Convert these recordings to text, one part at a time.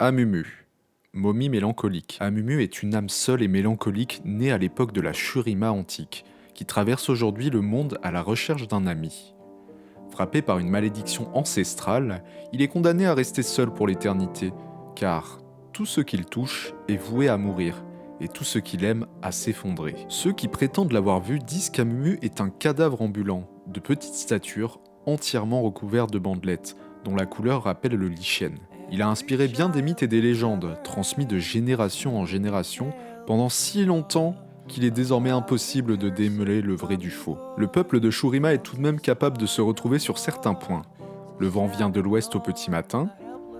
Amumu, momie mélancolique. Amumu est une âme seule et mélancolique née à l'époque de la Shurima antique, qui traverse aujourd'hui le monde à la recherche d'un ami. Frappé par une malédiction ancestrale, il est condamné à rester seul pour l'éternité, car tout ce qu'il touche est voué à mourir, et tout ce qu'il aime à s'effondrer. Ceux qui prétendent l'avoir vu disent qu'Amumu est un cadavre ambulant, de petite stature, entièrement recouvert de bandelettes, dont la couleur rappelle le lichen. Il a inspiré bien des mythes et des légendes, transmis de génération en génération, pendant si longtemps qu'il est désormais impossible de démêler le vrai du faux. Le peuple de Shurima est tout de même capable de se retrouver sur certains points. Le vent vient de l'ouest au petit matin,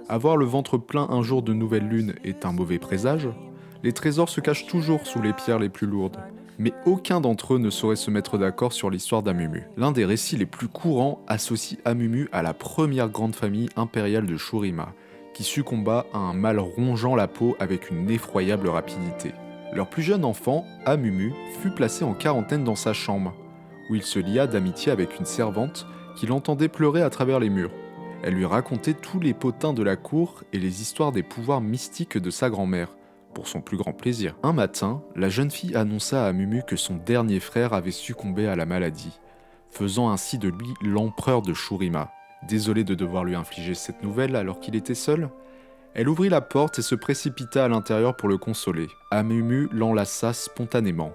avoir le ventre plein un jour de nouvelle lune est un mauvais présage, les trésors se cachent toujours sous les pierres les plus lourdes, mais aucun d'entre eux ne saurait se mettre d'accord sur l'histoire d'Amumu. L'un des récits les plus courants associe Amumu à la première grande famille impériale de Shurima, qui succomba à un mal rongeant la peau avec une effroyable rapidité. Leur plus jeune enfant, Amumu, fut placé en quarantaine dans sa chambre, où il se lia d'amitié avec une servante qui l'entendait pleurer à travers les murs. Elle lui racontait tous les potins de la cour et les histoires des pouvoirs mystiques de sa grand-mère, pour son plus grand plaisir. Un matin, la jeune fille annonça à Amumu que son dernier frère avait succombé à la maladie, faisant ainsi de lui l'empereur de Shurima. Désolée de devoir lui infliger cette nouvelle alors qu'il était seul, elle ouvrit la porte et se précipita à l'intérieur pour le consoler. Amumu l'enlaça spontanément,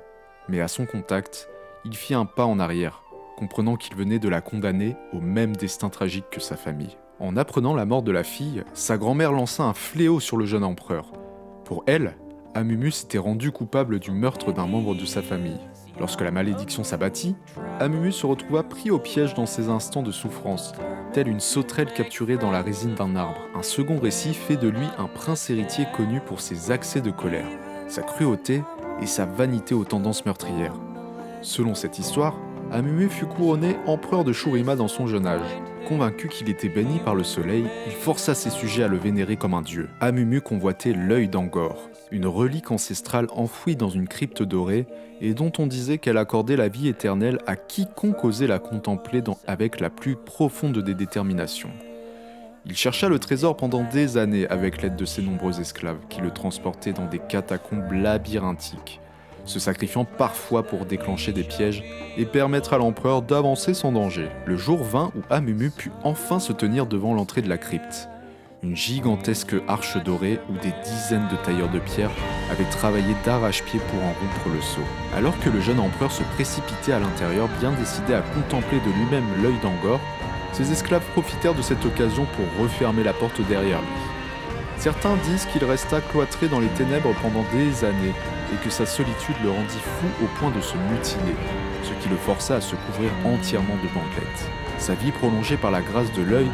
mais à son contact, il fit un pas en arrière, comprenant qu'il venait de la condamner au même destin tragique que sa famille. En apprenant la mort de la fille, sa grand-mère lança un fléau sur le jeune empereur. Pour elle, Amumu s'était rendu coupable du meurtre d'un membre de sa famille. Lorsque la malédiction s'abattit, Amumu se retrouva pris au piège dans ses instants de souffrance, telle une sauterelle capturée dans la résine d'un arbre. Un second récit fait de lui un prince héritier connu pour ses accès de colère, sa cruauté et sa vanité aux tendances meurtrières. Selon cette histoire, Amumu fut couronné empereur de Shurima dans son jeune âge. Convaincu qu'il était béni par le soleil, il força ses sujets à le vénérer comme un dieu. Amumu convoitait l'œil d'Angor, une relique ancestrale enfouie dans une crypte dorée et dont on disait qu'elle accordait la vie éternelle à quiconque osait la contempler avec la plus profonde des déterminations. Il chercha le trésor pendant des années avec l'aide de ses nombreux esclaves qui le transportaient dans des catacombes labyrinthiques, se sacrifiant parfois pour déclencher des pièges et permettre à l'empereur d'avancer sans danger. Le jour vint où Amumu put enfin se tenir devant l'entrée de la crypte, une gigantesque arche dorée où des dizaines de tailleurs de pierre avaient travaillé d'arrache-pied pour en rompre le sceau. Alors que le jeune empereur se précipitait à l'intérieur, bien décidé à contempler de lui-même l'œil d'Angor, ses esclaves profitèrent de cette occasion pour refermer la porte derrière lui. Certains disent qu'il resta cloîtré dans les ténèbres pendant des années et que sa solitude le rendit fou au point de se mutiler, ce qui le força à se couvrir entièrement de bandelettes. Sa vie prolongée par la grâce de l'œil,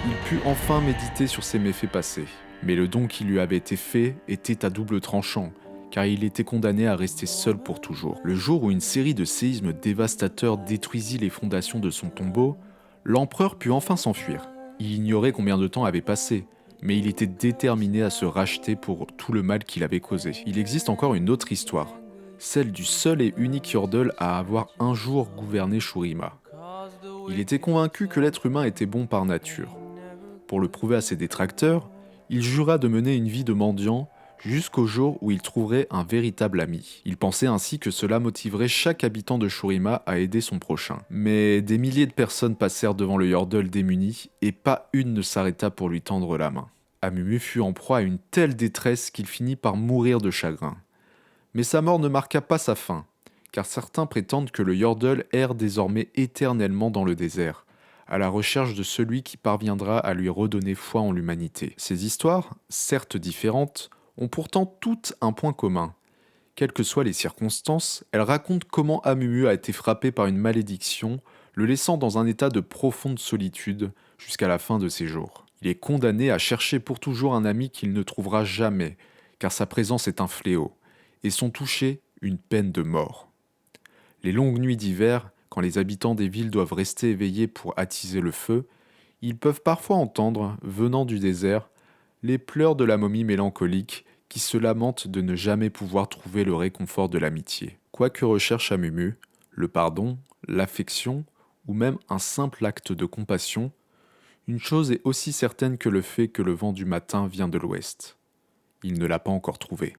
il put enfin méditer sur ses méfaits passés. Mais le don qui lui avait été fait était à double tranchant, car il était condamné à rester seul pour toujours. Le jour où une série de séismes dévastateurs détruisit les fondations de son tombeau, l'empereur put enfin s'enfuir. Il ignorait combien de temps avait passé, mais il était déterminé à se racheter pour tout le mal qu'il avait causé. Il existe encore une autre histoire, celle du seul et unique Yordle à avoir un jour gouverné Shurima. Il était convaincu que l'être humain était bon par nature. Pour le prouver à ses détracteurs, il jura de mener une vie de mendiant jusqu'au jour où il trouverait un véritable ami. Il pensait ainsi que cela motiverait chaque habitant de Shurima à aider son prochain. Mais des milliers de personnes passèrent devant le Yordle démuni et pas une ne s'arrêta pour lui tendre la main. Amumu fut en proie à une telle détresse qu'il finit par mourir de chagrin. Mais sa mort ne marqua pas sa fin, car certains prétendent que le Yordle erre désormais éternellement dans le désert, à la recherche de celui qui parviendra à lui redonner foi en l'humanité. Ces histoires, certes différentes, ont pourtant toutes un point commun. Quelles que soient les circonstances, elles racontent comment Amumu a été frappé par une malédiction, le laissant dans un état de profonde solitude jusqu'à la fin de ses jours. Il est condamné à chercher pour toujours un ami qu'il ne trouvera jamais, car sa présence est un fléau, et son toucher une peine de mort. Les longues nuits d'hiver, quand les habitants des villes doivent rester éveillés pour attiser le feu, ils peuvent parfois entendre, venant du désert, les pleurs de la momie mélancolique qui se lamente de ne jamais pouvoir trouver le réconfort de l'amitié. Quoi que recherche Amumu, le pardon, l'affection ou même un simple acte de compassion, Une chose est aussi certaine que le fait que le vent du matin vient de l'ouest. Il ne l'a pas encore trouvé.